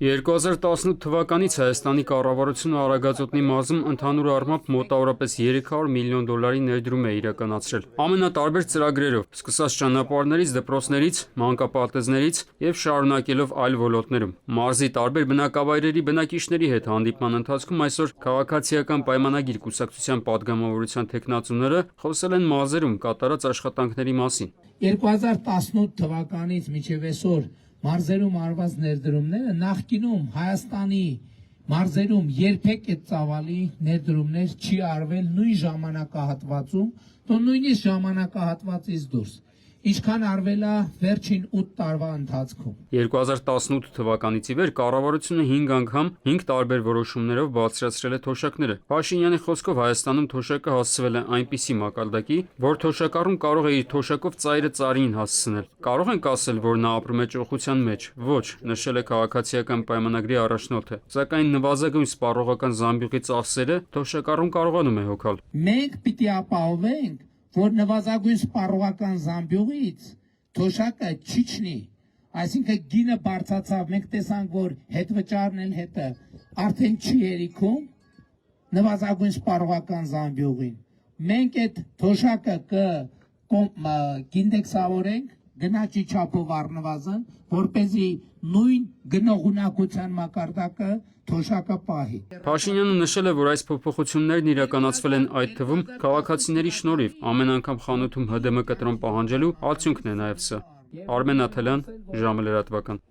2018 թվականից Հայաստանի կառավարությունը Արագածոտնի մարզում ընդհանուր առմամբ մոտավորապես 300 միլիոն դոլարի ներդրում է իրականացրել ամենատարբեր ծրագրերով, սկսած ճանապարհներից, դպրոցներից, մանկապարտեզներից եւ շարունակելով այլ ոլորտներում։ Մարզի տարբեր բնակավայրերի բնակիչների հետ հանդիպման ընթացքում այսօր քաղաքացիական պայմանագիր կուսակցության падգամավորության տեխնացուները խոսել են մարզերում կատարած աշխատանքների մասին։ 2018 թվականից մինչև այսօր մարզերում արված ներդրումները նախկինում Հայաստանի մարզերում երբեք այդ ծավալի ներդրումներ չի արվել նույն ժամանակահատվածում, դու նույնիսկ ժամանակահատվածից դուրս։ Ինչքան արվել է վերջին 8 տարվա ընթացքում։ 2018 թվականից ի վեր կառավարությունը 5 անգամ 5 տարբեր որոշումներով բարձրացրել է թոշակները։ Փաշինյանի խոսքով Հայաստանում թոշակը հասցվել է այնպիսի մակարդակի, որ թոշակառուն կարող է իր թոշակով ծայրը ծառին հասցնել։ Կարող ենք ասել, որ նա ապրում է ճոխության մեջ։ Ոչ, նշել է քաղաքացիական պայմանագրի առաջնորդը։ Սակայն նվազագույն սպառողական զամբյուղի ծախսերը թոշակառուն կարողանում է հոգալ։ Մենք պիտի ապահովենք, որ նվազագույն սպառողական զամբյուղից թոշակը չիջնի, այսինքն գինը բարձրացավ, մենք տեսանք, որ հետվճարն էլ հետը արդեն չի հերիքում նվազագույն սպառողական զամբյուղին։ Մենք այդ թոշակը կինդեքսավորենք գնաճի չափով առնվազն, որպեսզի նույն գնողունակության մակարդակը թոշակը պահի։ Փաշինյանը նշել է, որ այս փոփոխություններն իրականացվել են այդ թվում քաղաքացիների շնորհիվ, ամեն անգամ խանութում ՀԴՄ կտրոն պահանջելու արդյունքն է նաև սա։ Արմեն Աթելյան, ժամը լրատվական։